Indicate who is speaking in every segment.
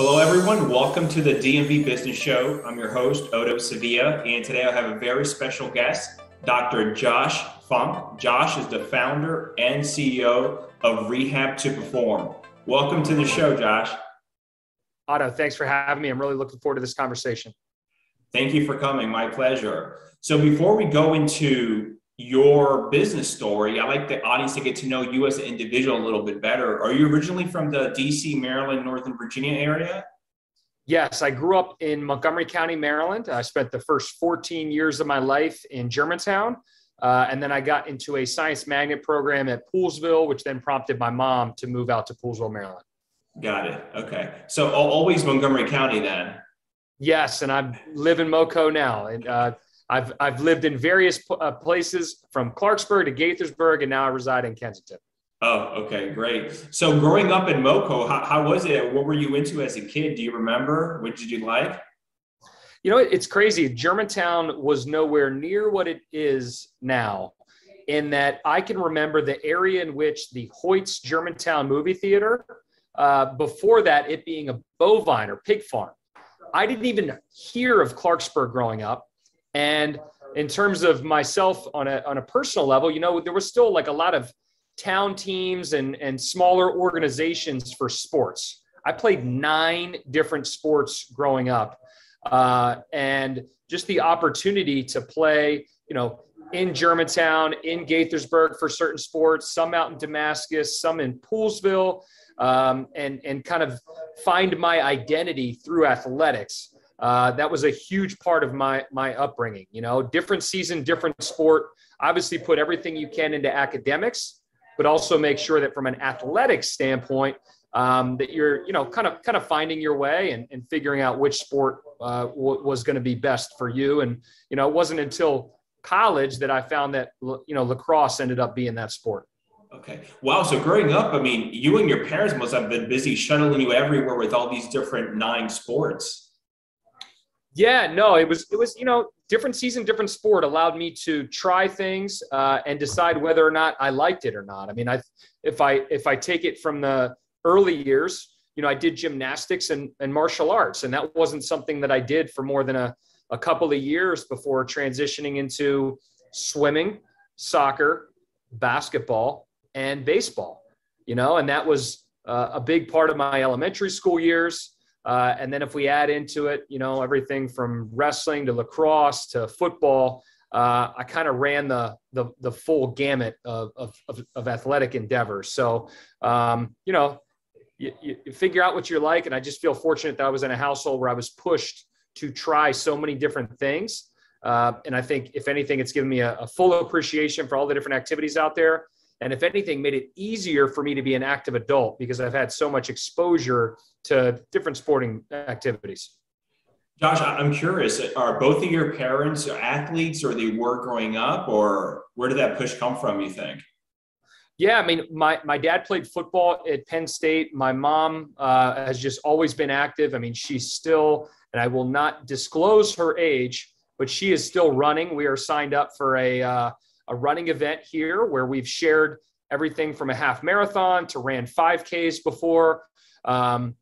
Speaker 1: Hello, everyone. Welcome to the DMV Business Show. I'm your host, Otto Sevilla, and today I have a very special guest, Dr. Josh Funk. Josh is the founder and CEO of Rehab to Perform. Welcome to the show, Josh.
Speaker 2: Otto, thanks for having me. I'm really looking forward to this conversation.
Speaker 1: Thank you for coming. My pleasure. So before we go into your business story, I'd like the audience to get to know you as an individual a little bit better. Are you originally from the DC, Maryland, Northern Virginia area?
Speaker 2: Yes, I grew up in Montgomery County, Maryland. I spent the first 14 years of my life in Germantown. And then I got into a science magnet program at Poolesville, which then prompted my mom to move out to Poolesville, Maryland.
Speaker 1: Got it. Okay. So always Montgomery County then?
Speaker 2: Yes, and I live in MoCo now. And I've lived in various places from Clarksburg to Gaithersburg, and now I reside in Kensington.
Speaker 1: Oh, okay, great. So growing up in MoCo, how was it? What were you into as a kid? Do you remember? What did you like?
Speaker 2: You know, it's crazy. Germantown was nowhere near what it is now, in that I can remember the area in which the Hoyt's Germantown movie theater, before that, it being a bovine or pig farm. I didn't even hear of Clarksburg growing up. And in terms of myself on a personal level, you know, there was still like a lot of town teams and smaller organizations for sports. I played 9 different sports growing up. And just the opportunity to play, you know, in Germantown, in Gaithersburg for certain sports, some out in Damascus, some in Poolesville, and kind of find my identity through athletics. That was a huge part of my upbringing. You know, different season, different sport. Obviously put everything you can into academics, but also make sure that from an athletic standpoint, that you're, you know, kind of finding your way and figuring out which sport was going to be best for you. And, you know, it wasn't until college that I found that, you know, lacrosse ended up being that sport.
Speaker 1: Okay. Wow. So growing up, I mean, you and your parents must have been busy shuttling you everywhere with all these different 9 sports.
Speaker 2: Yeah, no, it was, you know, different season, different sport allowed me to try things and decide whether or not I liked it or not. I mean, if I take it from the early years, you know, I did gymnastics and martial arts, and that wasn't something that I did for more than a couple of years before transitioning into swimming, soccer, basketball, and baseball, you know, and that was a big part of my elementary school years. And then if we add into it, you know, everything from wrestling to lacrosse to football, I kind of ran the full gamut of athletic endeavors. So, you know, you figure out what you're like. And I just feel fortunate that I was in a household where I was pushed to try so many different things. And I think if anything, it's given me a full appreciation for all the different activities out there. And if anything, made it easier for me to be an active adult because I've had so much exposure to different sporting activities.
Speaker 1: Josh, I'm curious, are both of your parents athletes or they were growing up, or where did that push come from, you think?
Speaker 2: Yeah, I mean, my dad played football at Penn State. My mom has just always been active. I mean, she's still, and I will not disclose her age, but she is still running. We are signed up for a running event here where we've shared everything from a half marathon to ran 5Ks before.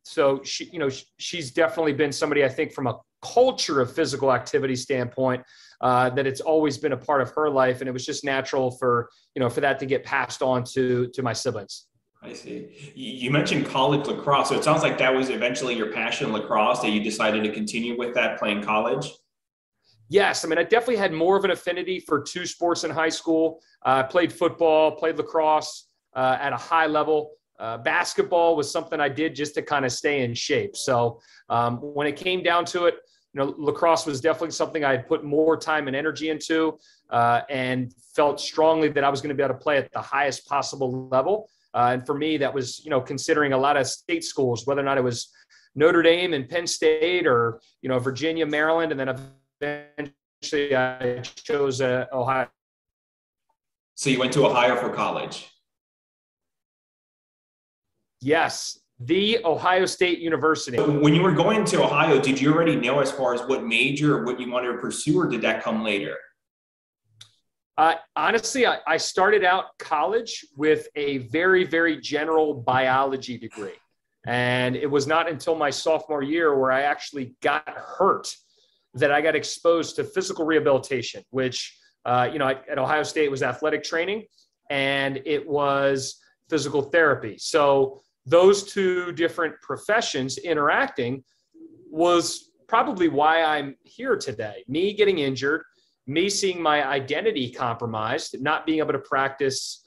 Speaker 2: So she, you know, she's definitely been somebody, I think, from a culture of physical activity standpoint, that it's always been a part of her life. And it was just natural for, you know, for that to get passed on to my siblings.
Speaker 1: I see. You mentioned college lacrosse. So it sounds like that was eventually your passion, lacrosse, that you decided to continue with that playing college.
Speaker 2: Yes. I mean, I definitely had more of an affinity for 2 sports in high school. I played football, played lacrosse at a high level. Basketball was something I did just to kind of stay in shape. So when it came down to it, you know, lacrosse was definitely something I had put more time and energy into and felt strongly that I was going to be able to play at the highest possible level. And for me, that was, you know, considering a lot of state schools, whether or not it was Notre Dame and Penn State or, you know, Virginia, Maryland, and then eventually I chose Ohio.
Speaker 1: So you went to Ohio for college?
Speaker 2: Yes, the Ohio State University.
Speaker 1: When you were going to Ohio, did you already know as far as what major or what you wanted to pursue, or did that come later?
Speaker 2: Honestly, I started out college with a very, very general biology degree. And it was not until my sophomore year where I actually got hurt that I got exposed to physical rehabilitation, which, at Ohio State it was athletic training and it was physical therapy. So those two different professions interacting was probably why I'm here today. Me getting injured, me seeing my identity compromised, not being able to practice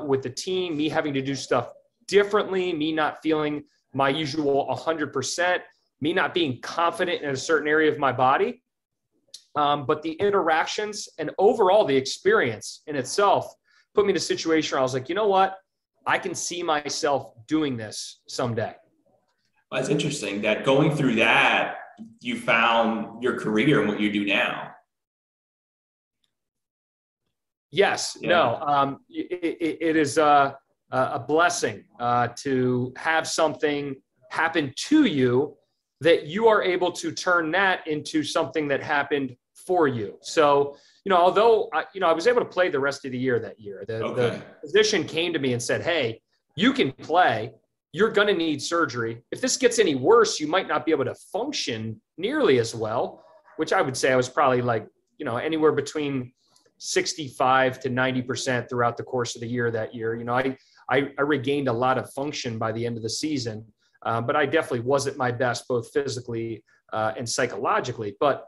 Speaker 2: with the team, me having to do stuff differently, me not feeling my usual 100%, me not being confident in a certain area of my body. But the interactions and overall the experience in itself put me in a situation where I was like, you know what? I can see myself doing this someday.
Speaker 1: Well, that's interesting that going through that, you found your career and what you do now.
Speaker 2: Yes. Yeah. No, it is a blessing to have something happen to you that you are able to turn that into something that happened for you. So, although, I was able to play the rest of the year that year, the physician came to me and said, hey, you can play. You're going to need surgery. If this gets any worse, you might not be able to function nearly as well, which I would say I was probably like, anywhere between 65 to 90% throughout the course of the year that year. I regained a lot of function by the end of the season, but I definitely wasn't my best, both physically and psychologically. But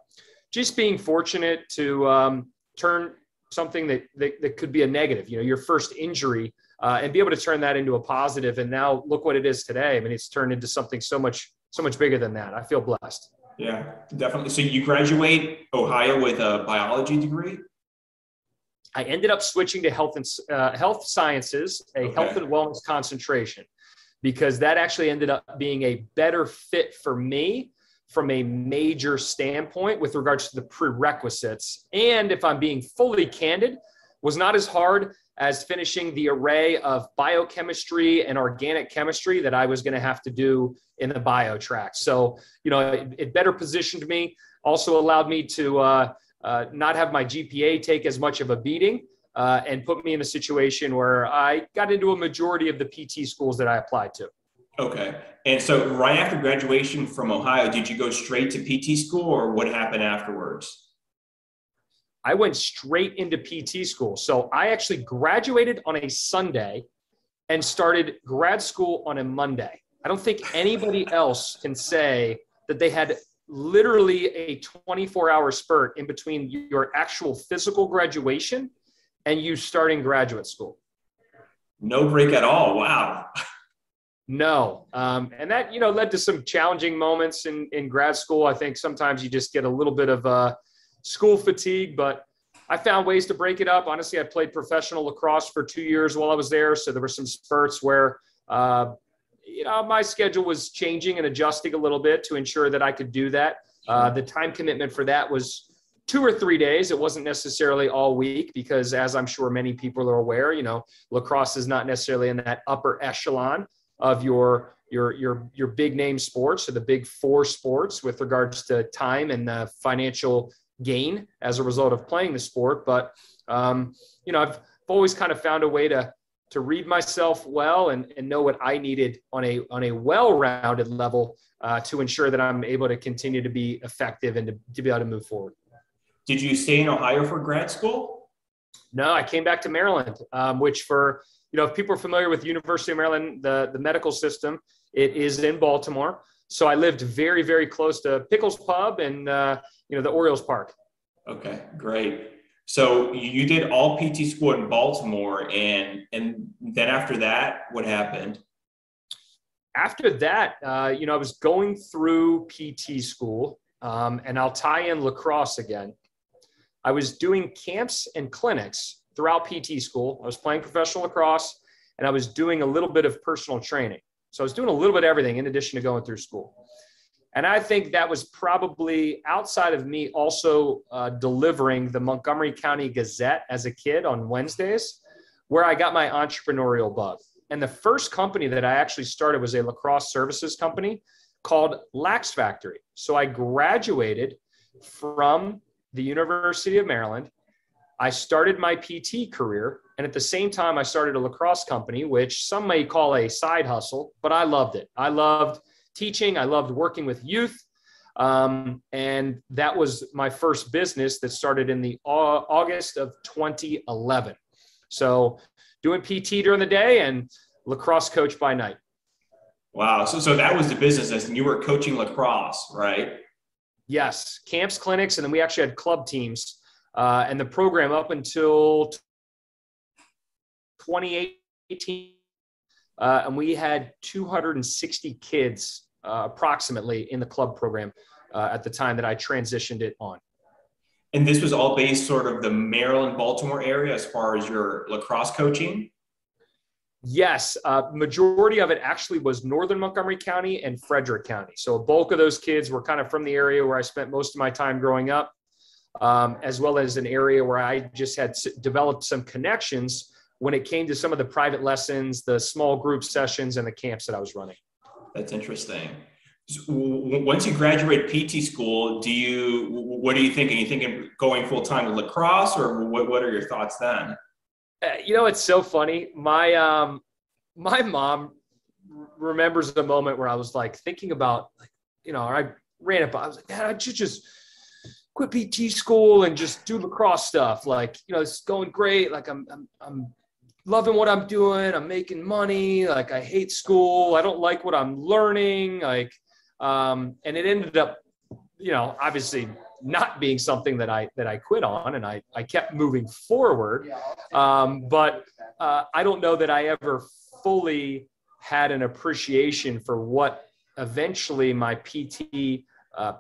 Speaker 2: just being fortunate to turn something that could be a negative, your first injury, and be able to turn that into a positive. And now look what it is today. I mean, it's turned into something so much bigger than that. I feel blessed.
Speaker 1: Yeah, definitely. So you graduate Ohio with a biology degree?
Speaker 2: I ended up switching to health sciences, health and wellness concentration, because that actually ended up being a better fit for me from a major standpoint with regards to the prerequisites. And if I'm being fully candid, was not as hard as finishing the array of biochemistry and organic chemistry that I was going to have to do in the bio track. So, it better positioned me, also allowed me to not have my GPA take as much of a beating, and put me in a situation where I got into a majority of the PT schools that I applied to.
Speaker 1: Okay. And so right after graduation from Ohio, did you go straight to PT school or what happened afterwards?
Speaker 2: I went straight into PT school. So I actually graduated on a Sunday and started grad school on a Monday. I don't think anybody else can say that they had literally a 24-hour spurt in between your actual physical graduation and you starting graduate school.
Speaker 1: No break at all. Wow.
Speaker 2: No. And that, led to some challenging moments in grad school. I think sometimes you just get a little bit of school fatigue, but I found ways to break it up. Honestly, I played professional lacrosse for 2 years while I was there. So there were some spurts where, my schedule was changing and adjusting a little bit to ensure that I could do that. The time commitment for that was 2 or 3 days. It wasn't necessarily all week because, as I'm sure many people are aware, lacrosse is not necessarily in that upper echelon of your big name sports or the big four sports with regards to time and financial gain as a result of playing the sport. But, I've always kind of found a way to read myself well and know what I needed on a well-rounded level to ensure that I'm able to continue to be effective and to be able to move forward.
Speaker 1: Did you stay in Ohio for grad school?
Speaker 2: No, I came back to Maryland, which for, if people are familiar with University of Maryland, the medical system, it is in Baltimore. So I lived very, very close to Pickles Pub and, the Orioles Park.
Speaker 1: Okay, great. So you did all PT school in Baltimore, and then after that, what happened?
Speaker 2: After that, I was going through PT school, and I'll tie in lacrosse again. I was doing camps and clinics throughout PT school. I was playing professional lacrosse, and I was doing a little bit of personal training. So I was doing a little bit of everything in addition to going through school. And I think that was probably outside of me also delivering the Montgomery County Gazette as a kid on Wednesdays, where I got my entrepreneurial bug. And the first company that I actually started was a lacrosse services company called Lax Factory. So I graduated from the University of Maryland. I started my PT career. And at the same time, I started a lacrosse company, which some may call a side hustle, but I loved it. I loved teaching. I loved working with youth. And that was my first business that started in the August of 2011. So doing PT during the day and lacrosse coach by night.
Speaker 1: Wow. So that was the business, and you were coaching lacrosse, right?
Speaker 2: Yes. Camps, clinics, and then we actually had club teams. And the program up until 2018, and we had 260 kids approximately in the club program at the time that I transitioned it on.
Speaker 1: And this was all based sort of the Maryland, Baltimore area as far as your lacrosse coaching?
Speaker 2: Yes. Majority of it actually was Northern Montgomery County and Frederick County. So a bulk of those kids were kind of from the area where I spent most of my time growing up, as well as an area where I just had developed some connections when it came to some of the private lessons, the small group sessions, and the camps that I was running.
Speaker 1: That's interesting. So once you graduate PT school, what are you thinking? Are you thinking going full-time with lacrosse, or what are your thoughts then?
Speaker 2: It's so funny. My mom remembers the moment where I was like thinking about, I ran it by, I was like, Dad, I should just quit PT school and just do lacrosse stuff. Like, it's going great. Like I'm loving what I'm doing. I'm making money. Like I hate school. I don't like what I'm learning. Like, and it ended up, obviously not being something that I quit on, and I kept moving forward. But I don't know that I ever fully had an appreciation for what eventually my PT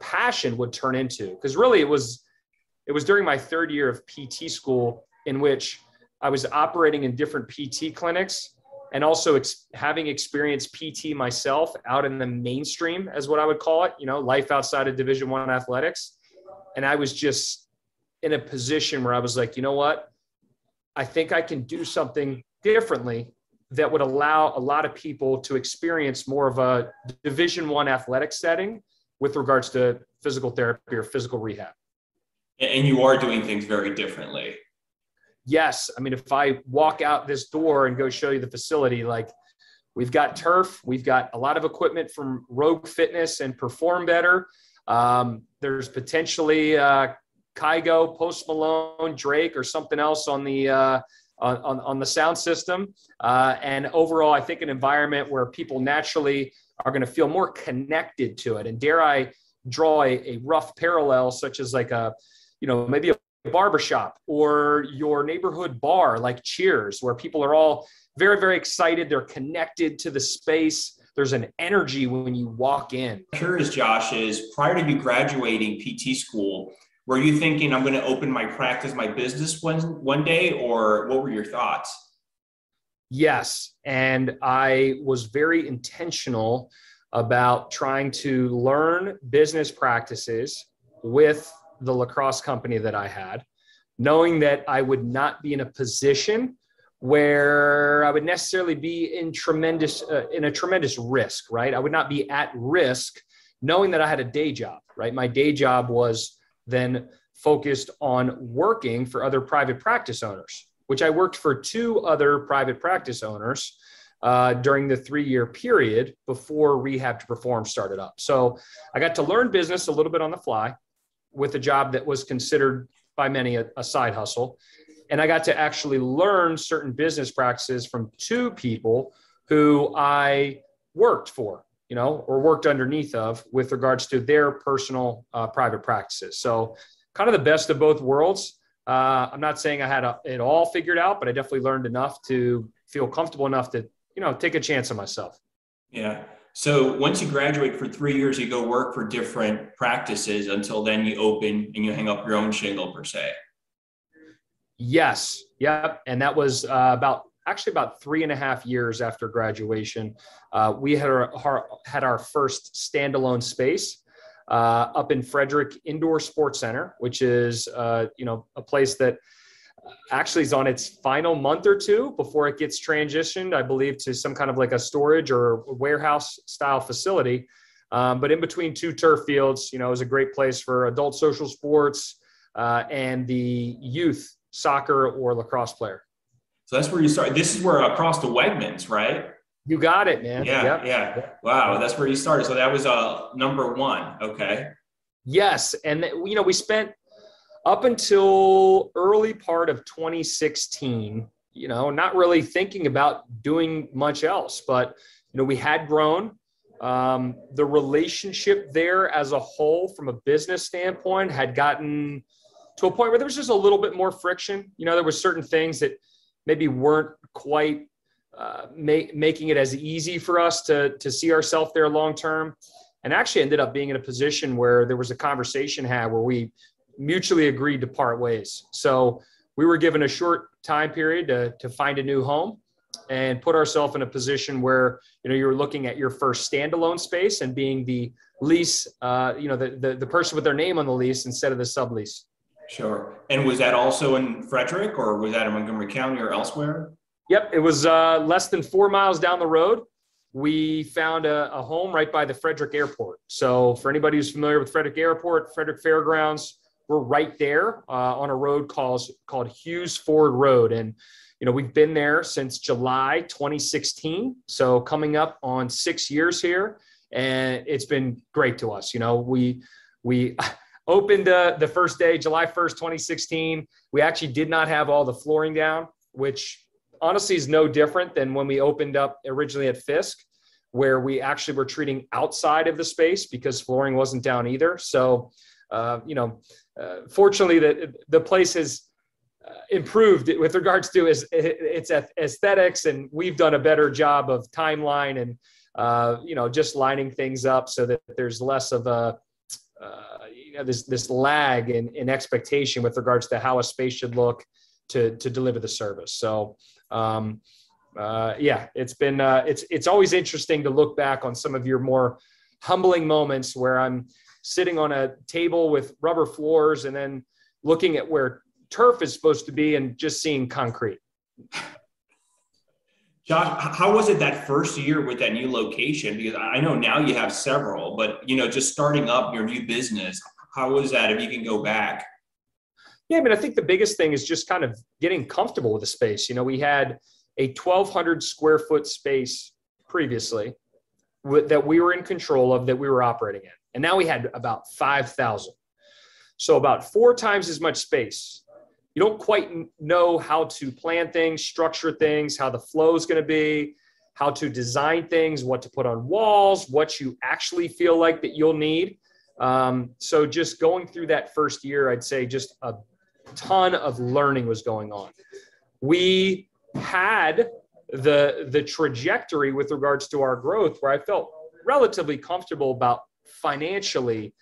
Speaker 2: passion would turn into. Because really it was during my third year of PT school in which I was operating in different PT clinics and also having experienced PT myself out in the mainstream, as what I would call it, life outside of Division I athletics. And I was just in a position where I was like, you know what? I think I can do something differently that would allow a lot of people to experience more of a Division I athletic setting with regards to physical therapy or physical rehab.
Speaker 1: And you are doing things very differently.
Speaker 2: Yes. I mean, if I walk out this door and go show you the facility, like we've got turf, we've got a lot of equipment from Rogue Fitness and Perform Better. There's potentially Kygo, Post Malone, Drake, or something else on the sound system. And overall, I think an environment where people naturally are going to feel more connected to it. And dare I draw a rough parallel, such as like maybe a barbershop or your neighborhood bar like Cheers, where people are all very, very excited. They're connected to the space. There's an energy when you walk in.
Speaker 1: Curious, Josh, is prior to you graduating PT school, were you thinking I'm going to open my practice, my business one day, or what were your thoughts?
Speaker 2: Yes. And I was very intentional about trying to learn business practices with the lacrosse company that I had, knowing that I would not be in a position where I would necessarily be in a tremendous risk, right? I would not be at risk knowing that I had a day job, right? My day job was then focused on working for other private practice owners, which I worked for 2 other private practice owners during the 3-year period before Rehab to Perform started up. So I got to learn business a little bit on the fly with a job that was considered by many a side hustle. And I got to actually learn certain business practices from 2 people who I worked for, or worked underneath of with regards to their personal private practices. So kind of the best of both worlds. I'm not saying I had it all figured out, but I definitely learned enough to feel comfortable enough to, take a chance on myself.
Speaker 1: Yeah. So once you graduate for 3 years, you go work for different practices until then you open and you hang up your own shingle per se.
Speaker 2: Yes. Yep. And that was about 3.5 years after graduation. We had our first standalone space up in Frederick Indoor Sports Center, which is, a place that actually is on its final month or 2 before it gets transitioned, I believe, to some kind of like a storage or warehouse style facility. But in between 2 turf fields, it was a great place for adult social sports and the youth soccer or lacrosse player.
Speaker 1: So that's where you started. This is where across the Wegmans, right?
Speaker 2: You got it, man.
Speaker 1: Yeah,
Speaker 2: Yep.
Speaker 1: yeah. Wow, that's where you started. So that was number one. Okay.
Speaker 2: Yes. And, we spent up until early part of 2016, not really thinking about doing much else. But, we had grown. The relationship there as a whole from a business standpoint had gotten to a point where there was just a little bit more friction. There were certain things that maybe weren't quite making it as easy for us to see ourselves there long term, and actually ended up being in a position where there was a conversation had where we mutually agreed to part ways. So we were given a short time period to find a new home and put ourselves in a position where you were looking at your first standalone space and being the lease, the person with their name on the lease instead of the sublease.
Speaker 1: Sure. And was that also in Frederick, or was that in Montgomery County or elsewhere?
Speaker 2: Yep. It was less than 4 miles down the road. We found a home right by the Frederick Airport. So for anybody who's familiar with Frederick Airport, Frederick Fairgrounds, we're right there on a road called Hughes Ford Road. And, we've been there since July 2016. So coming up on 6 years here, and it's been great to us. We opened the first day, July 1st, 2016. We actually did not have all the flooring down, which honestly is no different than when we opened up originally at Fisk, where we actually were treating outside of the space because flooring wasn't down either. So, fortunately, the place has improved with regards to its aesthetics, and we've done a better job of timeline and, just lining things up so that there's less of a, this lag in expectation with regards to how a space should look to deliver the service. So, it's been, it's always interesting to look back on some of your more humbling moments where I'm sitting on a table with rubber floors and then looking at where turf is supposed to be and just seeing concrete.
Speaker 1: Josh, how was it that first year with that new location? Because I know now you have several, but, just starting up your new business, how was that if you can go back?
Speaker 2: Yeah, I think the biggest thing is just kind of getting comfortable with the space. We had a 1,200 square foot space previously that we were in control of, that we were operating in. And now we had about 5,000. So about 4 times as much space. You don't quite know how to plan things, structure things, how the flow is going to be, how to design things, what to put on walls, what you actually feel like that you'll need. So just going through that first year, I'd say just a ton of learning was going on. We had the trajectory with regards to our growth where I felt relatively comfortable about financially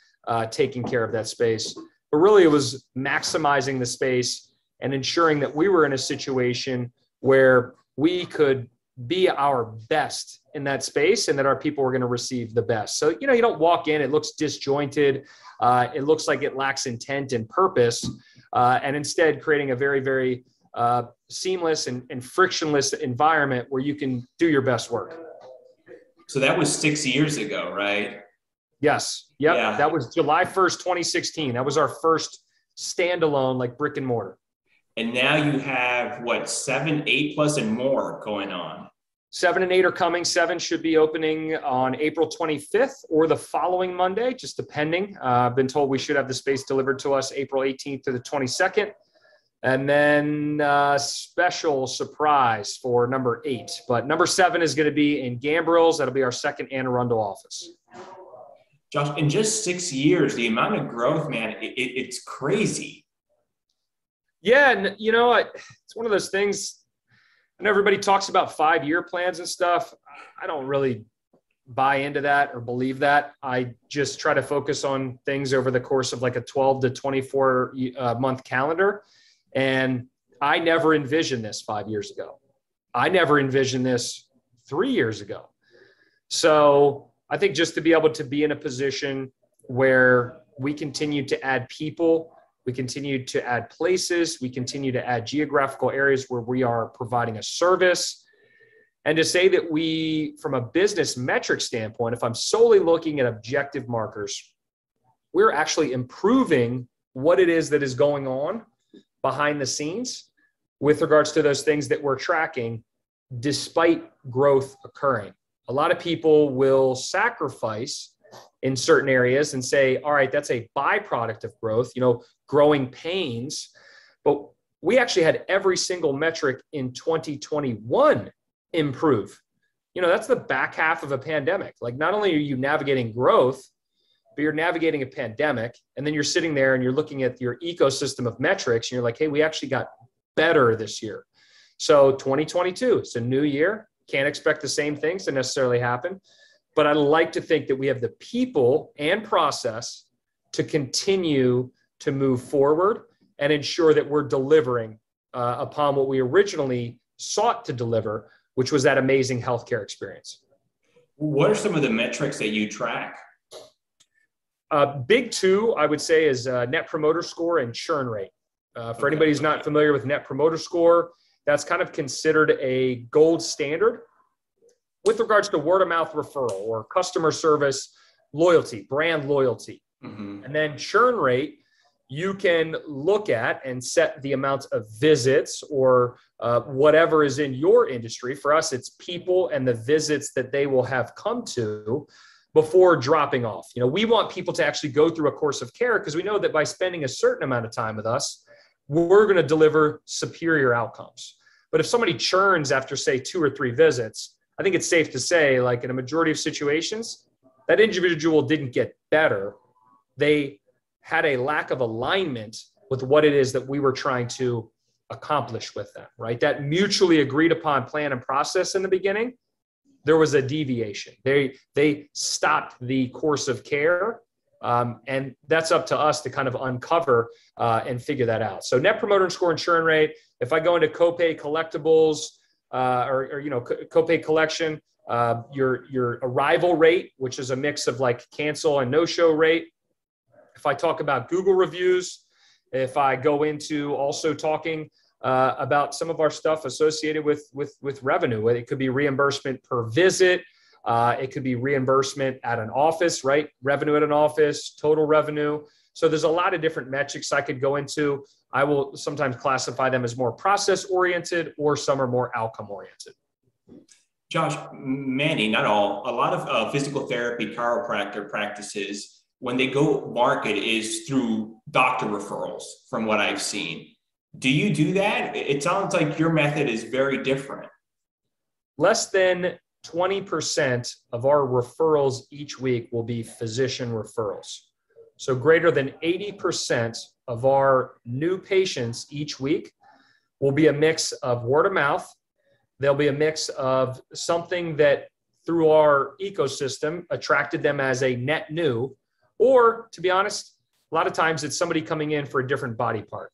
Speaker 2: taking care of that space. But really it was maximizing the space and ensuring that we were in a situation where we could be our best in that space and that our people were going to receive the best. So, you don't walk in, it looks disjointed. It looks like it lacks intent and purpose. And instead creating a very, very seamless and frictionless environment where you can do your best work.
Speaker 1: So that was 6 years ago, right?
Speaker 2: Yes. Yep.
Speaker 1: Yeah.
Speaker 2: That was July 1st, 2016. That was our first standalone, like brick and mortar.
Speaker 1: And now you have 7, 8 plus and more going on.
Speaker 2: 7 and 8 are coming. 7 should be opening on April 25th or the following Monday, just depending. I've been told we should have the space delivered to us April 18th to the 22nd. And then special surprise for number 8. But number 7 is going to be in Gambrills. That'll be our second Anne Arundel office.
Speaker 1: Josh, in just 6 years, the amount of growth, man, it's crazy.
Speaker 2: Yeah. And, it's one of those things. And everybody talks about 5-year plans and stuff. I don't really buy into that or believe that. I just try to focus on things over the course of like a 12 to 24 month calendar. And I never envisioned this 5 years ago. I never envisioned this 3 years ago. So I think just to be able to be in a position where we continue to add people, we continue to add places, we continue to add geographical areas where we are providing a service. And to say that we, from a business metric standpoint, if I'm solely looking at objective markers, we're actually improving what it is that is going on behind the scenes with regards to those things that we're tracking, despite growth occurring. A lot of people will sacrifice in certain areas and say, all right, that's a byproduct of growth, growing pains. But we actually had every single metric in 2021 improve. That's the back half of a pandemic. Like, not only are you navigating growth, but you're navigating a pandemic. And then you're sitting there and you're looking at your ecosystem of metrics and you're like, hey, we actually got better this year. So 2022, it's a new year. Can't expect the same things to necessarily happen. But I like to think that we have the people and process to continue to move forward and ensure that we're delivering upon what we originally sought to deliver, which was that amazing healthcare experience.
Speaker 1: What are some of the metrics that you track?
Speaker 2: Big two, I would say, is net promoter score and churn rate. For anybody who's not familiar with net promoter score, that's kind of considered a gold standard with regards to word of mouth referral or customer service loyalty, brand loyalty. Mm-hmm. And then churn rate, you can look at and set the amount of visits or whatever is in your industry. For us, it's people and the visits that they will have come to before dropping off. We want people to actually go through a course of care because we know that by spending a certain amount of time with us, we're going to deliver superior outcomes. But if somebody churns after, say, 2 or 3 visits, I think it's safe to say, like, in a majority of situations, that individual didn't get better. They had a lack of alignment with what it is that we were trying to accomplish with them, right? That mutually agreed upon plan and process in the beginning, there was a deviation. They stopped the course of care. And that's up to us to kind of uncover and figure that out. So net promoter score and churn rate. If I go into copay collectibles or copay collection, your arrival rate, which is a mix of like cancel and no-show rate. If I talk about Google reviews, if I go into also talking about some of our stuff associated with revenue, it could be reimbursement per visit. It could be reimbursement at an office, right? Revenue at an office, total revenue. So there's a lot of different metrics I could go into. I will sometimes classify them as more process-oriented or some are more outcome-oriented.
Speaker 1: Josh, many, not all, a lot of physical therapy chiropractor practices, when they go market, is through doctor referrals, from what I've seen. Do you do that? It sounds like your method is very different.
Speaker 2: Less than 20% of our referrals each week will be physician referrals. So greater than 80% of our new patients each week will be a mix of word of mouth. There'll be a mix of something that through our ecosystem attracted them as a net new, or to be honest, a lot of times it's somebody coming in for a different body part.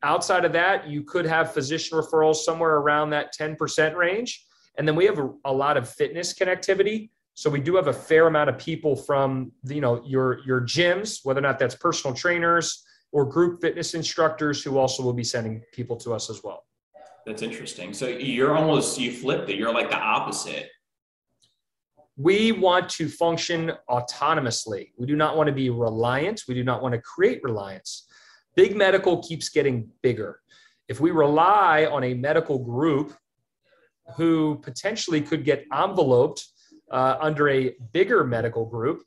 Speaker 2: Outside of that, you could have physician referrals somewhere around that 10% range. And then we have a lot of fitness connectivity. So we do have a fair amount of people from, your gyms, whether or not that's personal trainers or group fitness instructors who also will be sending people to us as well.
Speaker 1: That's interesting. So you flipped it. You're like the opposite.
Speaker 2: We want to function autonomously. We do not want to be reliant. We do not want to create reliance. Big medical keeps getting bigger. If we rely on a medical group who potentially could get enveloped under a bigger medical group,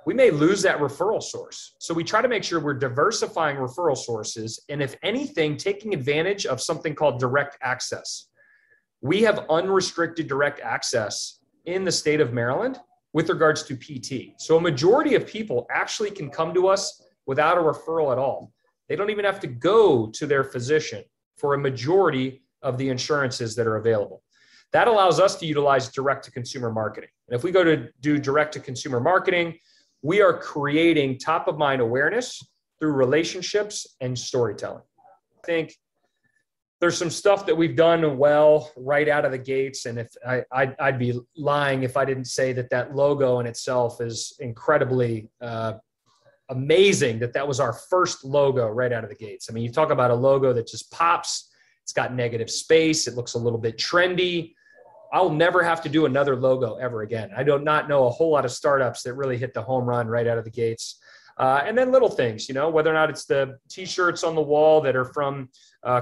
Speaker 2: we may lose that referral source. So we try to make sure we're diversifying referral sources. And if anything, taking advantage of something called direct access. We have unrestricted direct access in the state of Maryland with regards to PT. So a majority of people actually can come to us without a referral at all. They don't even have to go to their physician for a majority of the insurances that are available. That allows us to utilize direct-to-consumer marketing. And if we go to do direct-to-consumer marketing, we are creating top-of-mind awareness through relationships and storytelling. I think there's some stuff that we've done well right out of the gates. And if I'd be lying if I didn't say that logo in itself is incredibly amazing, that was our first logo right out of the gates. I mean, you talk about a logo that just pops. It's got negative space. It looks a little bit trendy. I'll never have to do another logo ever again. I do not know a whole lot of startups that really hit the home run right out of the gates. And then little things, whether or not it's the T-shirts on the wall that are from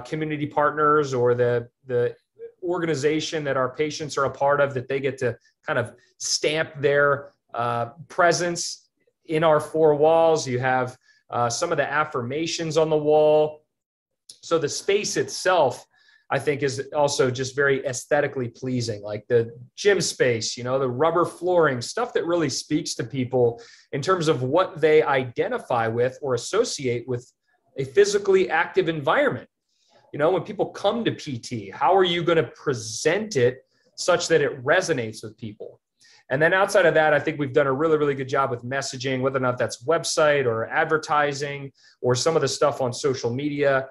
Speaker 2: community partners or the organization that our patients are a part of, that they get to kind of stamp their presence in our four walls. You have some of the affirmations on the wall. So the space itself, I think, is also just very aesthetically pleasing, like the gym space, the rubber flooring, stuff that really speaks to people in terms of what they identify with or associate with a physically active environment. When people come to PT, how are you going to present it such that it resonates with people? And then outside of that, I think we've done a really, really good job with messaging, whether or not that's website or advertising or some of the stuff on social media.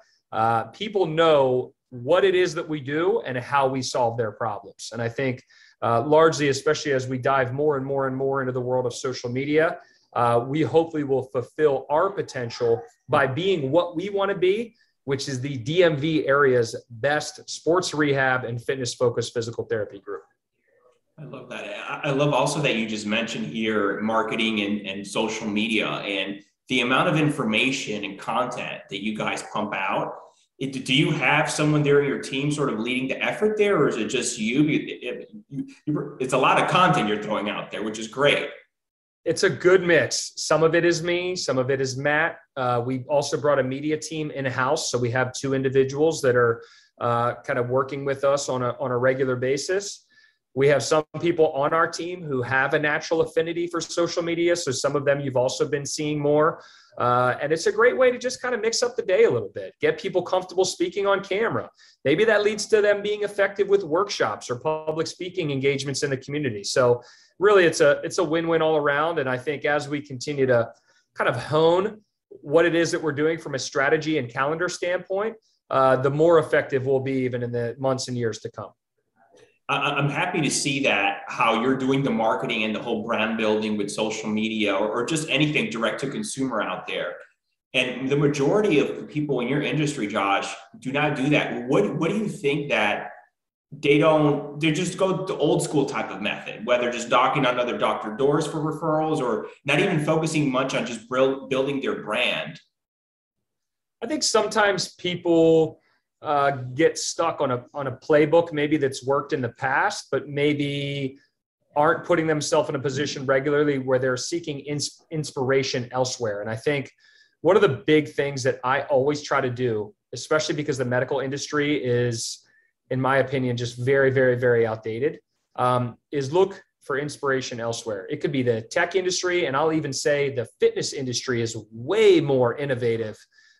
Speaker 2: People know what it is that we do and how we solve their problems. And I think largely, especially as we dive more and more and more into the world of social media, we hopefully will fulfill our potential by being what we want to be, which is the DMV area's best sports rehab and fitness-focused physical therapy group.
Speaker 1: I love that. I love also that you just mentioned here marketing and social media and the amount of information and content that you guys pump out. Do you have someone there in your team sort of leading the effort there, or is it just you? It's a lot of content you're throwing out there, which is great.
Speaker 2: It's a good mix. Some of it is me, some of it is Matt. We also brought a media team in-house, so we have two individuals that are kind of working with us on a regular basis. We have some people on our team who have a natural affinity for social media, so some of them you've also been seeing more. And it's a great way to just kind of mix up the day a little bit, get people comfortable speaking on camera. Maybe that leads to them being effective with workshops or public speaking engagements in the community. So really, it's a win-win all around. And I think as we continue to kind of hone what it is that we're doing from a strategy and calendar standpoint, the more effective we'll be even in the months and years to come.
Speaker 1: I'm happy to see that, how you're doing the marketing and the whole brand building with social media or just anything direct to consumer out there. And the majority of people in your industry, Josh, do not do that. What do you think that they just go the old school type of method, whether just knocking on other doctor doors for referrals or not even focusing much on just building their brand?
Speaker 2: I think sometimes people get stuck on a playbook maybe that's worked in the past, but maybe aren't putting themselves in a position regularly where they're seeking inspiration elsewhere. And I think one of the big things that I always try to do, especially because the medical industry is, in my opinion, just very, very, very outdated, is look for inspiration elsewhere. It could be the tech industry, and I'll even say the fitness industry is way more innovative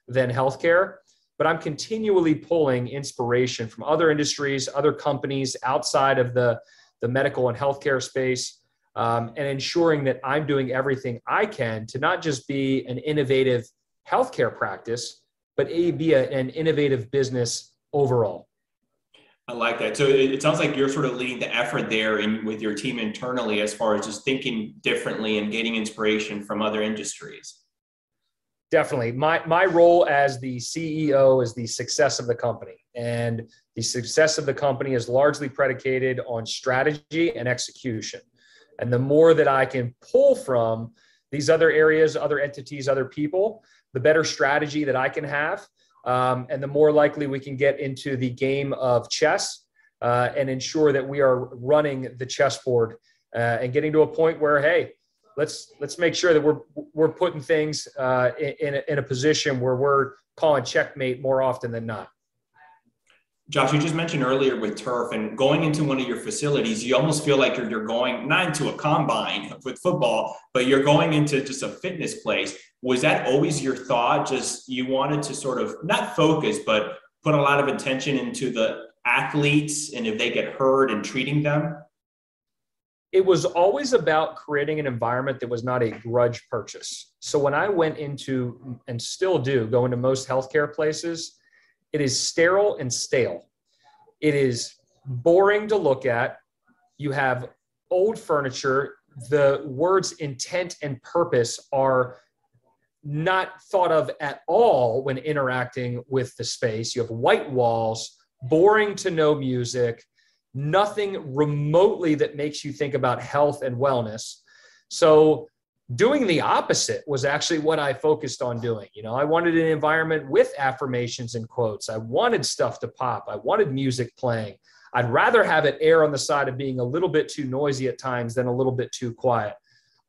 Speaker 2: than healthcare. But I'm continually pulling inspiration from other industries, other companies outside of the medical and healthcare space, and ensuring that I'm doing everything I can to not just be an innovative healthcare practice, but be an innovative business overall.
Speaker 1: I like that. So it sounds like you're sort of leading the effort there with your team internally as far as just thinking differently and getting inspiration from other industries.
Speaker 2: Definitely. My role as the CEO is the success of the company. And the success of the company is largely predicated on strategy and execution. And the more that I can pull from these other areas, other entities, other people, the better strategy that I can have. And the more likely we can get into the game of chess and ensure that we are running the chessboard and getting to a point where, hey, let's make sure that we're putting things in a position where we're calling checkmate more often than not.
Speaker 1: Josh, you just mentioned earlier with turf and going into one of your facilities, you almost feel like you're going not into a combine with football, but you're going into just a fitness place. Was that always your thought? Just you wanted to sort of not focus, but put a lot of attention into the athletes and if they get hurt and treating them?
Speaker 2: It was always about creating an environment that was not a grudge purchase. So when I went into, and still do, go into most healthcare places, it is sterile and stale. It is boring to look at. You have old furniture. The words intent and purpose are not thought of at all when interacting with the space. You have white walls, boring to no music, nothing remotely that makes you think about health and wellness. So doing the opposite was actually what I focused on doing. You know, I wanted an environment with affirmations and quotes. I wanted stuff to pop. I wanted music playing. I'd rather have it err on the side of being a little bit too noisy at times than a little bit too quiet.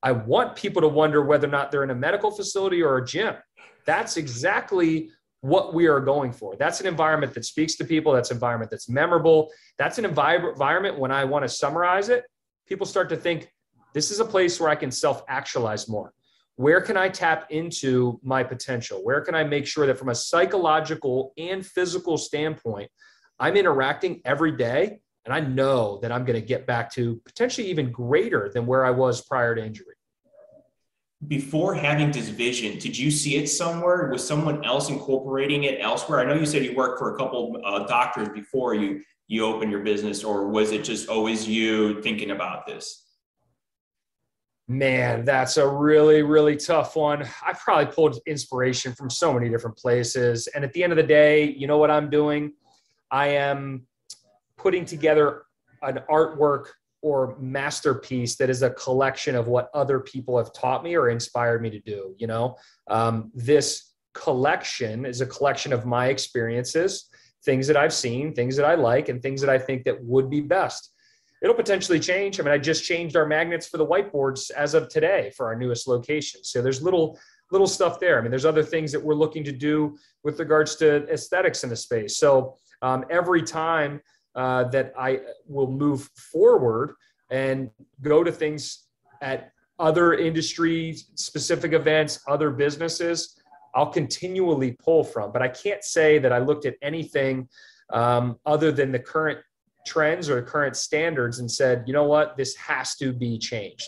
Speaker 2: I want people to wonder whether or not they're in a medical facility or a gym. That's exactly what we are going for. That's an environment that speaks to people. That's an environment that's memorable. That's an environment when I want to summarize it, people start to think, this is a place where I can self-actualize more. Where can I tap into my potential? Where can I make sure that from a psychological and physical standpoint, I'm interacting every day and I know that I'm going to get back to potentially even greater than where I was prior to injury.
Speaker 1: Before having this vision, did you see it somewhere? Was someone else incorporating it elsewhere? I know you said you worked for a couple of doctors before you opened your business, or was it just always you thinking about this?
Speaker 2: Man, that's a really, really tough one. I probably pulled inspiration from so many different places. And at the end of the day, you know what I'm doing? I am putting together an artwork or masterpiece that is a collection of what other people have taught me or inspired me to do. You know, this collection is a collection of my experiences, things that I've seen, things that I like, and things that I think that would be best. It'll potentially change. I mean, I just changed our magnets for the whiteboards as of today for our newest location. So there's little stuff there. I mean, there's other things that we're looking to do with regards to aesthetics in the space. So every time that I will move forward and go to things at other industry specific events, other businesses, I'll continually pull from. But I can't say that I looked at anything other than the current trends or current standards and said, you know what, this has to be changed.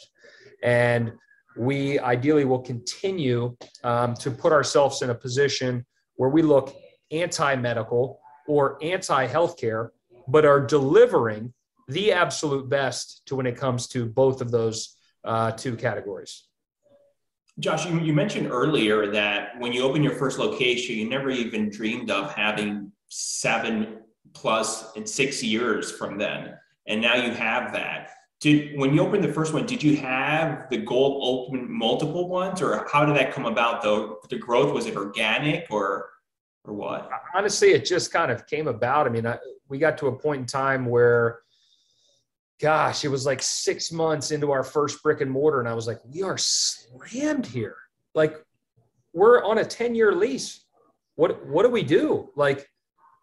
Speaker 2: And we ideally will continue to put ourselves in a position where we look anti-medical or anti-healthcare, but are delivering the absolute best to when it comes to both of those two categories.
Speaker 1: Josh, you mentioned earlier that when you opened your first location, you never even dreamed of having 7+ and 6 years from then. And now you have that. When you opened the first one, did you have the goal to open multiple ones, or how did that come about though? The growth, was it organic or what?
Speaker 2: Honestly, it just kind of came about. I mean, we got to a point in time where, gosh, it was like 6 months into our first brick and mortar. And I was like, we are slammed here. Like, we're on a 10-year lease. What do we do? Like,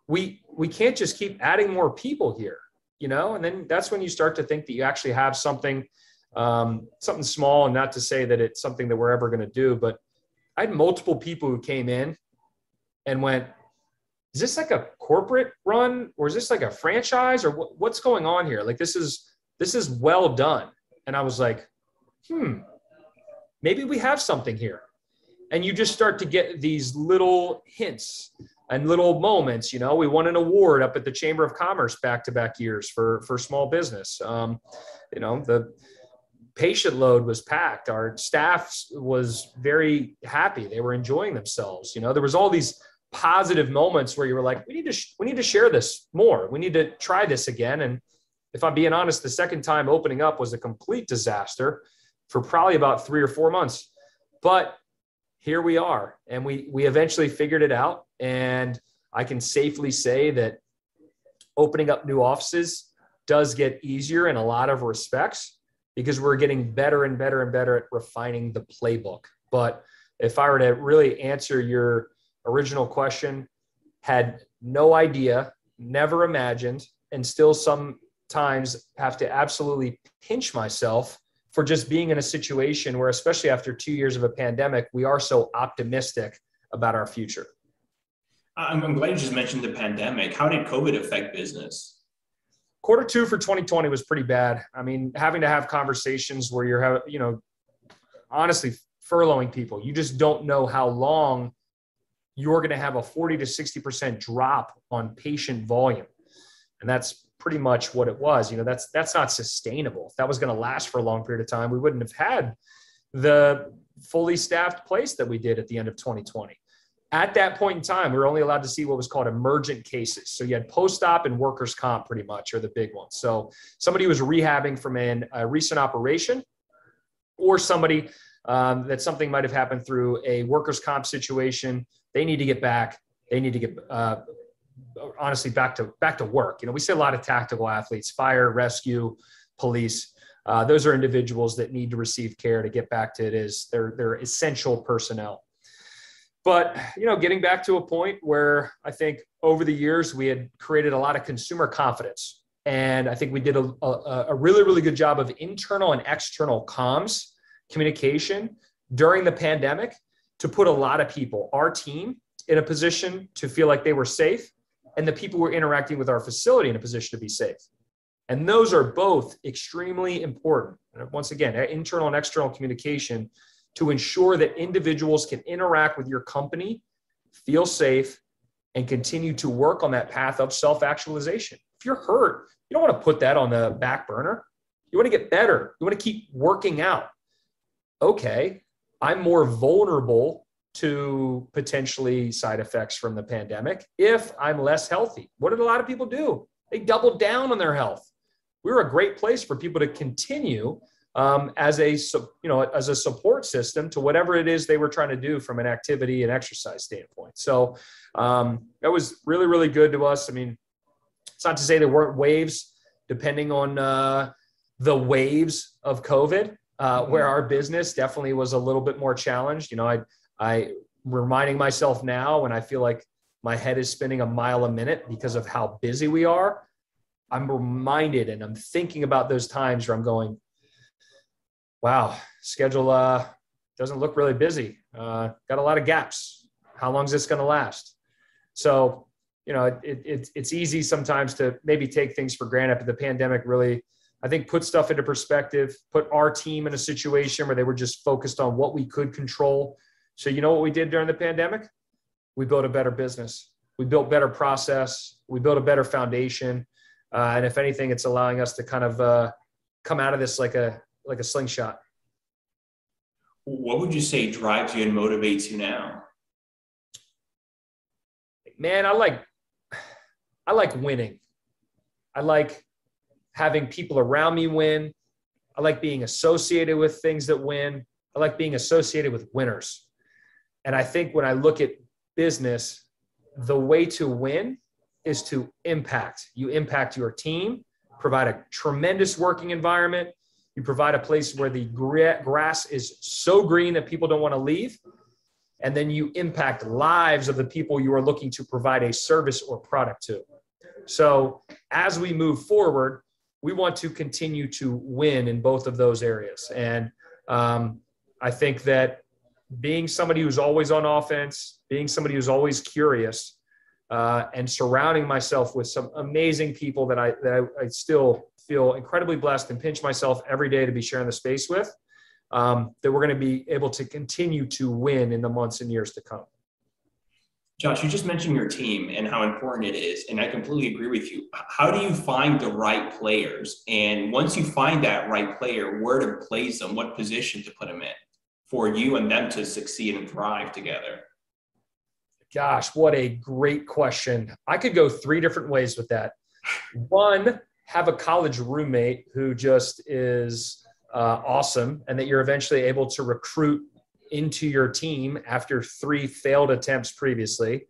Speaker 2: we can't just keep adding more people here, you know? And then that's when you start to think that you actually have something small, and not to say that it's something that we're ever going to do, but I had multiple people who came in and went, is this like a corporate run, or is this like a franchise, or what's going on here? Like, this is well done. And I was like, maybe we have something here. And you just start to get these little hints and little moments. You know, we won an award up at the Chamber of Commerce back-to-back years for small business. You know, the patient load was packed. Our staff was very happy. They were enjoying themselves. You know, there was all these positive moments where you were like, we need to share this more. We need to try this again. And if I'm being honest, the second time opening up was a complete disaster for probably about 3 or 4 months. But here we are, and we eventually figured it out. And I can safely say that opening up new offices does get easier in a lot of respects, because we're getting better and better and better at refining the playbook. But if I were to really answer your original question, had no idea, never imagined, and still sometimes have to absolutely pinch myself for just being in a situation where, especially after 2 years of a pandemic, we are so optimistic about our future.
Speaker 1: I'm glad you just mentioned the pandemic. How did COVID affect business?
Speaker 2: Q2 for 2020 was pretty bad. I mean, having to have conversations where you're, honestly furloughing people. You just don't know how long you're going to have a 40 to 60% drop on patient volume. And that's pretty much what it was. You know, that's not sustainable. If that was going to last for a long period of time, we wouldn't have had the fully staffed place that we did at the end of 2020. At that point in time, we were only allowed to see what was called emergent cases. So you had post-op and workers' comp pretty much are the big ones. So somebody was rehabbing from a recent operation, or somebody that something might have happened through a workers' comp situation. They need to get back. They need to get, honestly, back to work. We see a lot of tactical athletes, fire, rescue, police. Those are individuals that need to receive care to get back to it is they're essential personnel. But, getting back to a point where I think over the years we had created a lot of consumer confidence. And I think we did a really, really good job of internal and external comms communication during the pandemic to put a lot of people, our team, in a position to feel like they were safe, and the people who were interacting with our facility in a position to be safe. And those are both extremely important. And once again, internal and external communication to ensure that individuals can interact with your company, feel safe, and continue to work on that path of self-actualization. If you're hurt, you don't want to put that on the back burner. You want to get better. You want to keep working out. Okay, I'm more vulnerable to potentially side effects from the pandemic if I'm less healthy. What did a lot of people do? They doubled down on their health. We were a great place for people to continue as a support system to whatever it is they were trying to do from an activity and exercise standpoint. So that was really, really good to us. I mean, it's not to say there weren't waves, depending on the waves of COVID, where our business definitely was a little bit more challenged. I reminding myself now when I feel like my head is spinning a mile a minute because of how busy we are. I'm reminded and I'm thinking about those times where I'm going, wow, schedule doesn't look really busy. Got a lot of gaps. How long is this going to last? So, it's easy sometimes to maybe take things for granted, but the pandemic really, I think, put stuff into perspective, put our team in a situation where they were just focused on what we could control. So you know what we did during the pandemic? We built a better business. We built better process. We built a better foundation. And if anything, it's allowing us to kind of come out of this like a slingshot.
Speaker 1: What would you say drives you and motivates you now?
Speaker 2: Man, I like winning. I like having people around me win. I like being associated with things that win. I like being associated with winners. And I think when I look at business, the way to win is to impact. You impact your team, provide a tremendous working environment. You provide a place where the grass is so green that people don't want to leave. And then you impact lives of the people you are looking to provide a service or product to. So as we move forward, we want to continue to win in both of those areas. And I think that being somebody who's always on offense, being somebody who's always curious, and surrounding myself with some amazing people that I still feel incredibly blessed and pinch myself every day to be sharing the space with, that we're going to be able to continue to win in the months and years to come.
Speaker 1: Josh, you just mentioned your team and how important it is, and I completely agree with you. How do you find the right players? And once you find that right player, where to place them, what position to put them in for you and them to succeed and thrive together?
Speaker 2: Gosh, what a great question. I could go 3 different ways with that. One, have a college roommate who just is awesome and that you're eventually able to recruit into your team after 3 failed attempts previously.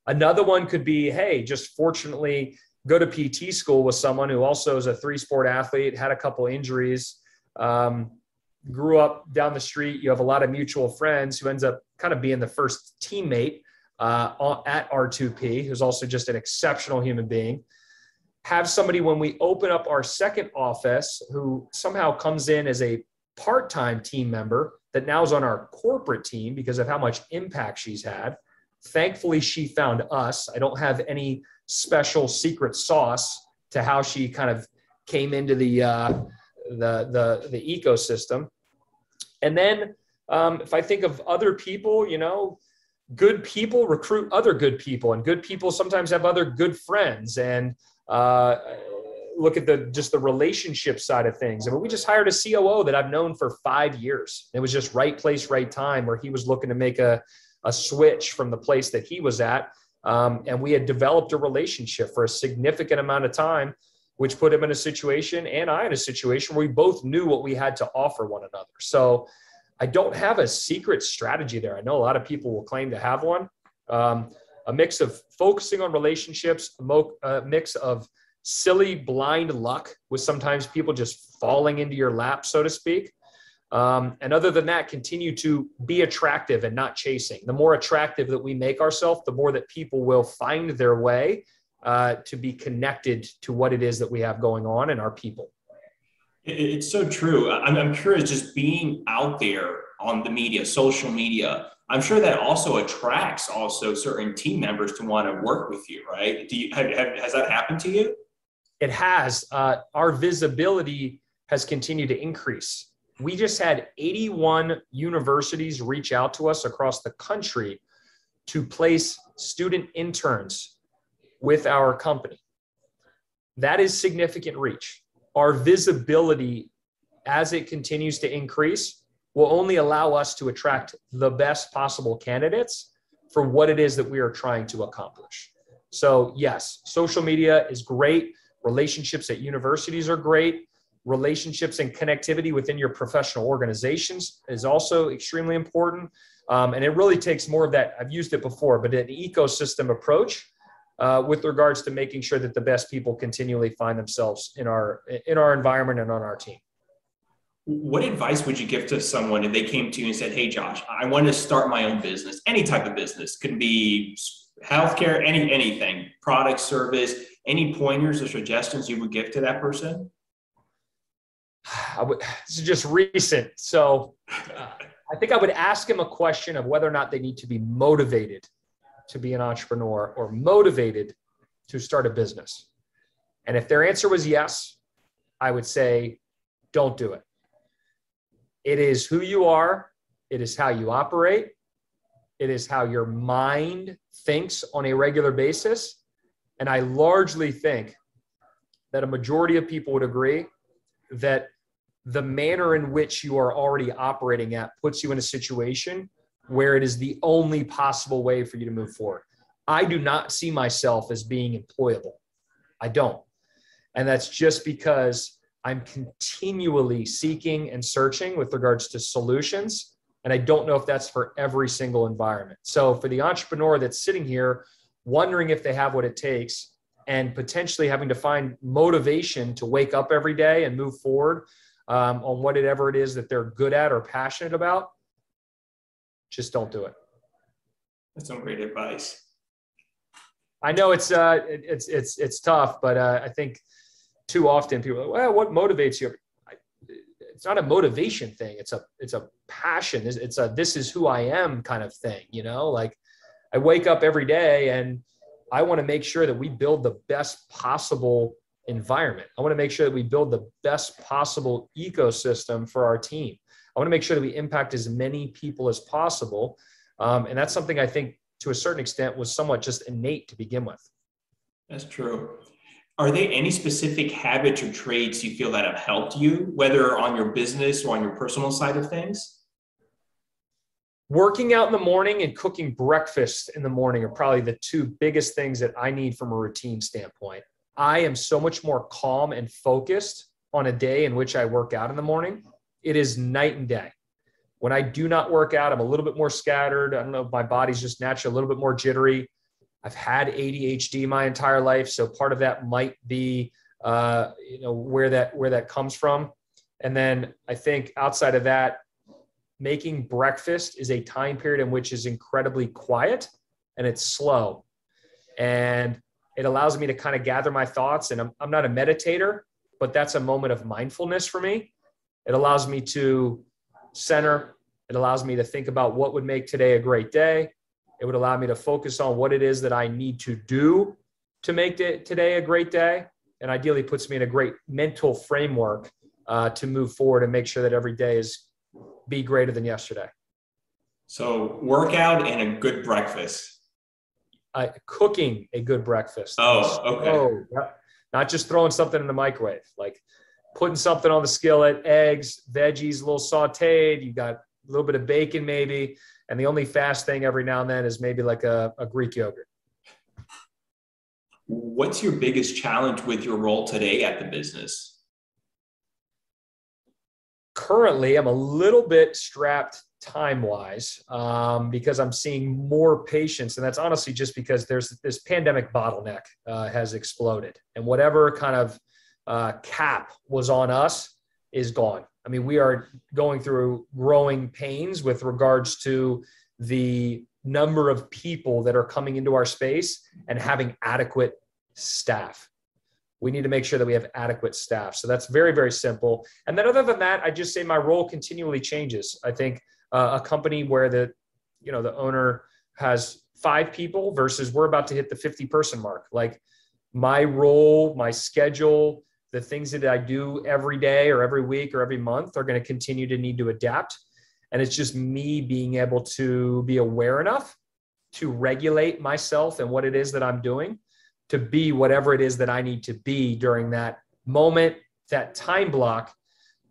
Speaker 2: Another one could be, hey, just fortunately go to PT school with someone who also is a 3-sport athlete, had a couple injuries, grew up down the street. You have a lot of mutual friends who ends up kind of being the first teammate at R2P, who's also just an exceptional human being. Have somebody when we open up our second office who somehow comes in as a part-time team member that now is on our corporate team because of how much impact she's had. Thankfully, she found us. I don't have any special secret sauce to how she kind of came into the ecosystem. And then if I think of other people, good people recruit other good people, and good people sometimes have other good friends. And look at the relationship side of things. I mean, we just hired a COO that I've known for 5 years. It was just right place, right time, where he was looking to make a switch from the place that he was at. And we had developed a relationship for a significant amount of time, which put him in a situation and I in a situation where we both knew what we had to offer one another. So I don't have a secret strategy there. I know a lot of people will claim to have one. A mix of focusing on relationships, a mix of silly blind luck with sometimes people just falling into your lap, so to speak. And other than that, continue to be attractive and not chasing. The more attractive that we make ourselves, the more that people will find their way to be connected to what it is that we have going on in our people.
Speaker 1: It's so true. I'm curious, just being out there on the media, social media, I'm sure that also attracts also certain team members to want to work with you, right? Has that happened to you?
Speaker 2: It has. Our visibility has continued to increase. We just had 81 universities reach out to us across the country to place student interns with our company. That is significant reach. Our visibility, as it continues to increase, will only allow us to attract the best possible candidates for what it is that we are trying to accomplish. So yes, social media is great. Relationships at universities are great. Relationships and connectivity within your professional organizations is also extremely important. And it really takes more of that. I've used it before, but an ecosystem approach with regards to making sure that the best people continually find themselves in our environment and on our team.
Speaker 1: What advice would you give to someone if they came to you and said, hey, Josh, I want to start my own business, any type of business, could be healthcare, anything, product, service, any pointers or suggestions you would give to that person?
Speaker 2: This is just recent. So I think I would ask him a question of whether or not they need to be motivated to be an entrepreneur or motivated to start a business. And if their answer was yes, I would say, don't do it. It is who you are. It is how you operate. It is how your mind thinks on a regular basis. And I largely think that a majority of people would agree that the manner in which you are already operating at puts you in a situation where it is the only possible way for you to move forward. I do not see myself as being employable. I don't. And that's just because I'm continually seeking and searching with regards to solutions. And I don't know if that's for every single environment. So for the entrepreneur that's sitting here wondering if they have what it takes and potentially having to find motivation to wake up every day and move forward on whatever it is that they're good at or passionate about, just don't do it.
Speaker 1: That's some great advice.
Speaker 2: I know it's tough, but I think too often people are like, well, what motivates you? It's not a motivation thing. It's a passion. It's a, this is who I am kind of thing. You know, like I wake up every day and I want to make sure that we build the best possible environment. I want to make sure that we build the best possible ecosystem for our team. I want to make sure that we impact as many people as possible. And that's something I think to a certain extent was somewhat just innate to begin with.
Speaker 1: That's true. Are there any specific habits or traits you feel that have helped you, whether on your business or on your personal side of things?
Speaker 2: Working out in the morning and cooking breakfast in the morning are probably the two biggest things that I need from a routine standpoint. I am so much more calm and focused on a day in which I work out in the morning. It is night and day. When I do not work out, I'm a little bit more scattered. I don't know, my body's just naturally a little bit more jittery. I've had ADHD my entire life, so part of that might be, where that comes from. And then I think outside of that, making breakfast is a time period in which is incredibly quiet and it's slow, and it allows me to kind of gather my thoughts. And I'm not a meditator, but that's a moment of mindfulness for me. It allows me to center. It allows me to think about what would make today a great day. It would allow me to focus on what it is that I need to do to make today a great day. And ideally puts me in a great mental framework to move forward and make sure that every day be greater than yesterday.
Speaker 1: So workout and a good breakfast.
Speaker 2: Cooking a good breakfast.
Speaker 1: Oh, okay.
Speaker 2: Not just throwing something in the microwave, like putting something on the skillet, eggs, veggies, a little sauteed. You got a little bit of bacon maybe. And the only fast thing every now and then is maybe like a Greek yogurt.
Speaker 1: What's your biggest challenge with your role today at the business?
Speaker 2: Currently, I'm a little bit strapped time-wise because I'm seeing more patients, and that's honestly just because there's this pandemic bottleneck has exploded, and whatever kind of cap was on us is gone. I mean, we are going through growing pains with regards to the number of people that are coming into our space and having adequate staff. We need to make sure that we have adequate staff. So that's very, very simple. And then other than that, I just say my role continually changes. I think a company where the owner has 5 people versus we're about to hit the 50-person mark. Like my role, my schedule, the things that I do every day or every week or every month are going to continue to need to adapt. And it's just me being able to be aware enough to regulate myself and what it is that I'm doing to be whatever it is that I need to be during that moment, that time block,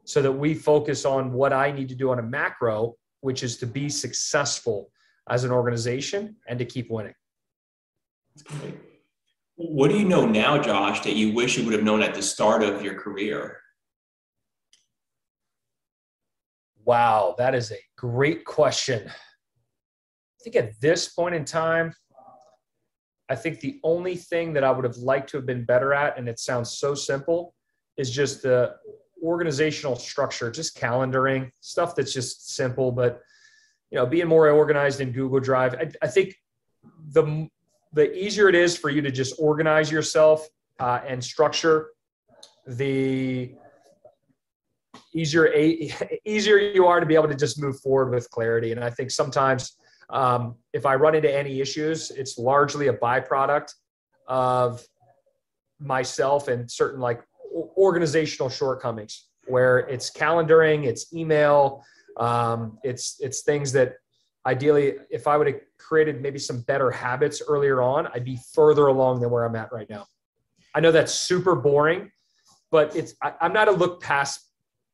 Speaker 2: so that we focus on what I need to do on a macro, which is to be successful as an organization and to keep winning.
Speaker 1: That's great. What do you know now, Josh, that you wish you would have known at the start of your career?
Speaker 2: Wow, that is a great question. I think at this point in time, I think the only thing that I would have liked to have been better at, and it sounds so simple, is just the organizational structure, just calendaring, stuff that's just simple, but being more organized in Google Drive. I think the easier it is for you to just organize yourself and structure, the easier you are to be able to just move forward with clarity. And I think sometimes if I run into any issues, it's largely a byproduct of myself and certain organizational shortcomings, where it's calendaring, it's email, it's things that ideally, if I would have created maybe some better habits earlier on, I'd be further along than where I'm at right now. I know that's super boring, but I'm not a look past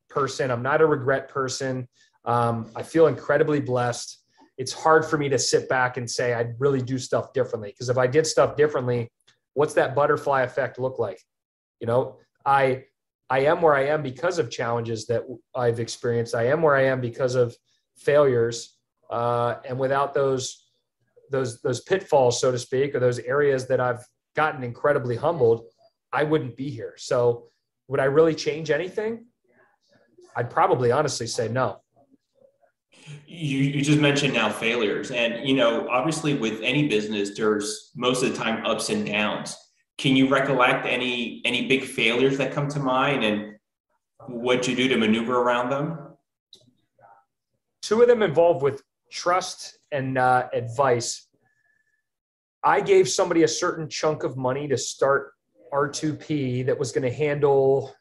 Speaker 2: person. I'm not a regret person. I feel incredibly blessed. It's hard for me to sit back and say I'd really do stuff differently, because if I did stuff differently, what's that butterfly effect look like? I am where I am because of challenges that I've experienced. I am where I am because of failures, and without those pitfalls, so to speak, or those areas that I've gotten incredibly humbled, I wouldn't be here. So would I really change anything? I'd probably honestly say no.
Speaker 1: You just mentioned now failures, and obviously with any business, there's most of the time ups and downs. Can you recollect any big failures that come to mind, and what you do to maneuver around them?
Speaker 2: 2 of them involved with trust and advice. I gave somebody a certain chunk of money to start R2P that was going to handle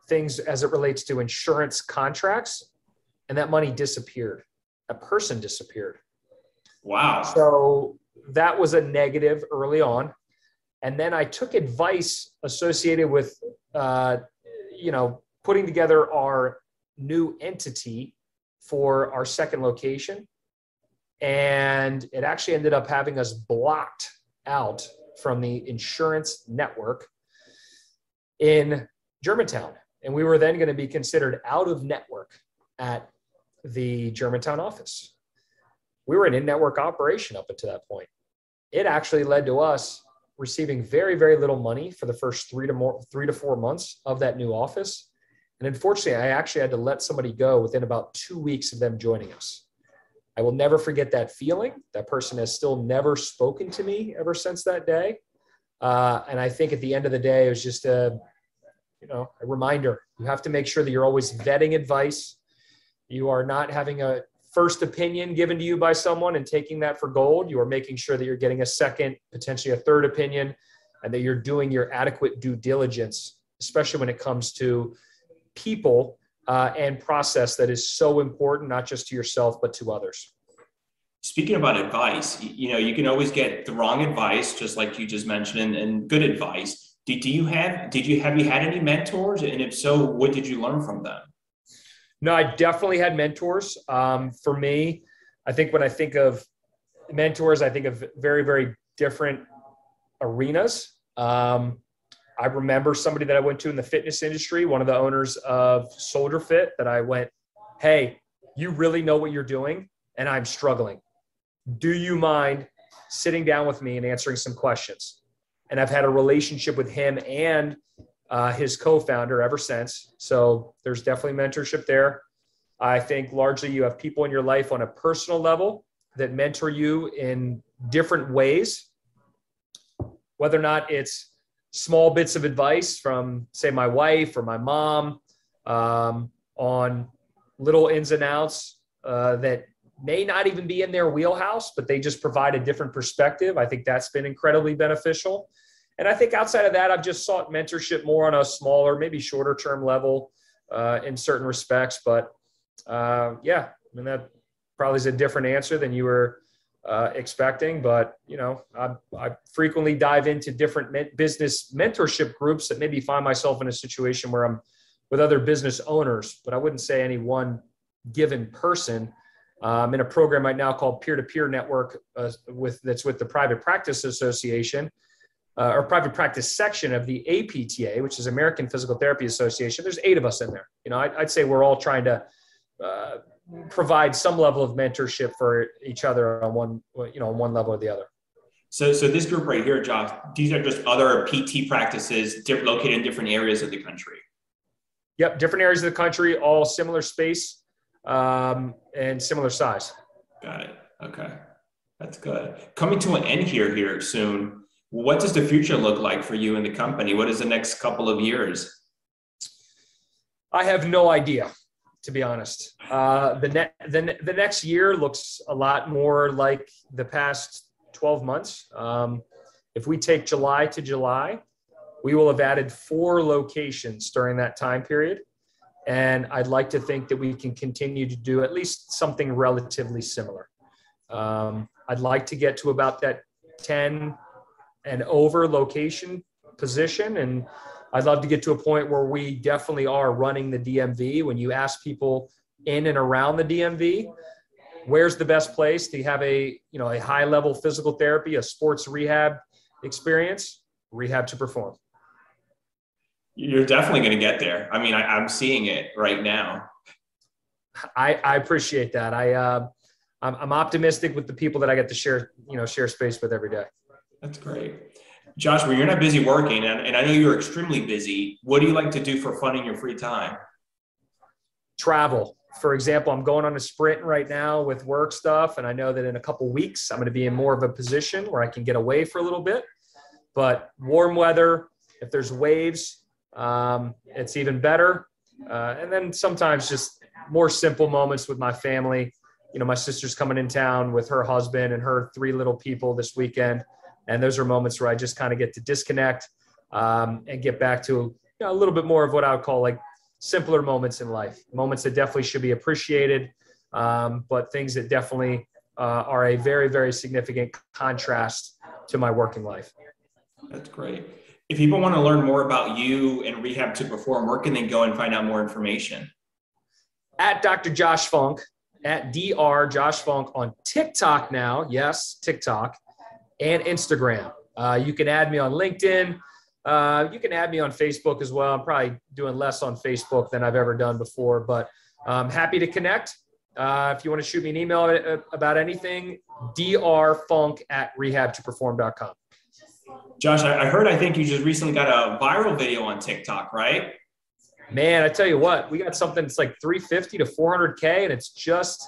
Speaker 2: things as it relates to insurance contracts, and that money disappeared. That person disappeared.
Speaker 1: Wow.
Speaker 2: So that was a negative early on. And then I took advice associated with, putting together our new entity for our second location. And it actually ended up having us blocked out from the insurance network in Germantown. And we were then going to be considered out of network at the Germantown office. We were an in-network operation up until that point. It actually led to us receiving very, very little money for the first 3 to 4 months of that new office. And unfortunately, I actually had to let somebody go within about 2 weeks of them joining us. I will never forget that feeling. That person has still never spoken to me ever since that day. And I think at the end of the day, it was just a reminder. You have to make sure that you're always vetting advice. You are not having a first opinion given to you by someone and taking that for gold. You are making sure that you're getting a second, potentially a third opinion, and that you're doing your adequate due diligence, especially when it comes to people and process that is so important, not just to yourself, but to others.
Speaker 1: Speaking about advice, you can always get the wrong advice, just like you just mentioned, and good advice. Have you had any mentors? And if so, what did you learn from them?
Speaker 2: No, I definitely had mentors. For me, I think when I think of mentors, I think of very, very different arenas. I remember somebody that I went to in the fitness industry, one of the owners of Soldier Fit that I went hey, you really know what you're doing and I'm struggling. Do you mind sitting down with me and answering some questions? And I've had a relationship with him and his co-founder ever since. So there's definitely mentorship there. I think largely you have people in your life on a personal level that mentor you in different ways, whether or not it's small bits of advice from, say, my wife or my mom on little ins and outs that may not even be in their wheelhouse, but they just provide a different perspective. I think that's been incredibly beneficial. And I think outside of that, I've just sought mentorship more on a smaller, maybe shorter term level in certain respects. But yeah, I mean, that probably is a different answer than you were expecting. But, you know, I frequently dive into different business mentorship groups that maybe find myself in a situation where I'm with other business owners, but I wouldn't say any one given person. I'm in a program right now called Peer-to-Peer Network that's with the Private Practice Association or Private Practice section of the APTA, which is American Physical Therapy Association. There's 8 of us in there. You know, I'd say we're all trying to provide some level of mentorship for each other on one level or the other.
Speaker 1: So this group right here, Josh, these are just other PT practices located in different areas of the country.
Speaker 2: Yep, different areas of the country, all similar space and similar size.
Speaker 1: Got it. Okay, that's good. Coming to an end here soon. What does the future look like for you and the company? What is the next couple of years?
Speaker 2: I have no idea, to be honest. The next year looks a lot more like the past 12 months. If we take July to July, we will have added 4 locations during that time period. And I'd like to think that we can continue to do at least something relatively similar. I'd like to get to about that 10 and over location position. And I'd love to get to a point where we definitely are running the DMV. When you ask people in and around the DMV, where's the best place to have a high level physical therapy, a sports rehab experience? Rehab to Perform.
Speaker 1: You're definitely going to get there. I mean, I'm seeing it right now.
Speaker 2: I appreciate that. I'm optimistic with the people that I get to share space with every day.
Speaker 1: That's great. Josh, when you're not busy working, and I know you're extremely busy, what do you like to do for fun in your free time?
Speaker 2: Travel. For example, I'm going on a sprint right now with work stuff, and I know that in a couple weeks, I'm going to be in more of a position where I can get away for a little bit. But warm weather, if there's waves, it's even better. And then sometimes just more simple moments with my family. You know, my sister's coming in town with her husband and her 3 little people this weekend. And those are moments where I just kind of get to disconnect and get back to a little bit more of what I would call like simpler moments in life, moments that definitely should be appreciated, but things that definitely are a very, very significant contrast to my working life.
Speaker 1: That's great. If people want to learn more about you and Rehab to Perform, where can they go and find out more information?
Speaker 2: At Dr. Josh Funk, at Dr. Josh Funk on TikTok now. Yes, TikTok. And Instagram. You can add me on LinkedIn. You can add me on Facebook as well. I'm probably doing less on Facebook than I've ever done before, but I'm happy to connect. If you want to shoot me an email about anything, drfunk@rehabtoperform.com.
Speaker 1: Josh, I think you just recently got a viral video on TikTok, right?
Speaker 2: Man, I tell you what, we got something that's like 350 to 400K, and it's just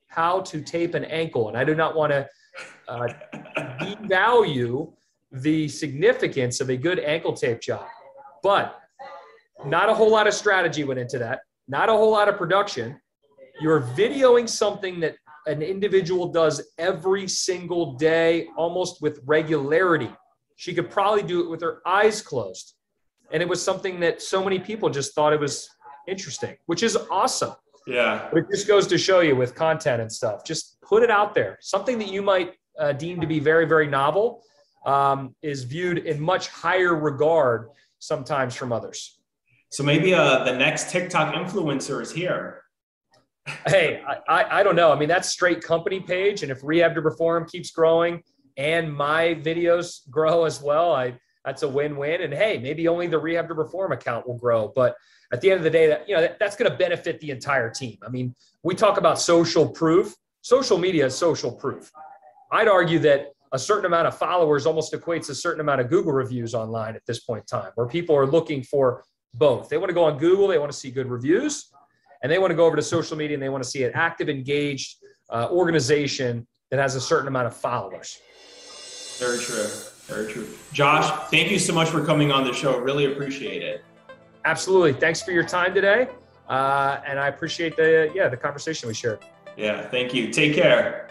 Speaker 2: how to tape an ankle. And I do not want to devalue the significance of a good ankle tape job, but not a whole lot of strategy went into that. Not a whole lot of production. You're videoing something that an individual does every single day, almost with regularity. She could probably do it with her eyes closed. And it was something that so many people just thought it was interesting, which is awesome.
Speaker 1: Yeah.
Speaker 2: But it just goes to show you with content and stuff, just put it out there. Something that you might deem to be very, very novel is viewed in much higher regard sometimes from others.
Speaker 1: So maybe the next TikTok influencer is here.
Speaker 2: Hey, I don't know. I mean, that's straight company page. And if Rehab to Perform keeps growing and my videos grow as well, that's a win-win. And hey, maybe only the Rehab to Perform account will grow. But at the end of the day, that's going to benefit the entire team. I mean, we talk about social proof. Social media is social proof. I'd argue that a certain amount of followers almost equates a certain amount of Google reviews online at this point in time, where people are looking for both. They want to go on Google, they want to see good reviews, and they want to go over to social media and they want to see an active, engaged organization that has a certain amount of followers.
Speaker 1: Very true. Very true. Josh, thank you so much for coming on the show. Really appreciate it.
Speaker 2: Absolutely. Thanks for your time today. And I appreciate the conversation we shared.
Speaker 1: Yeah, thank you. Take care.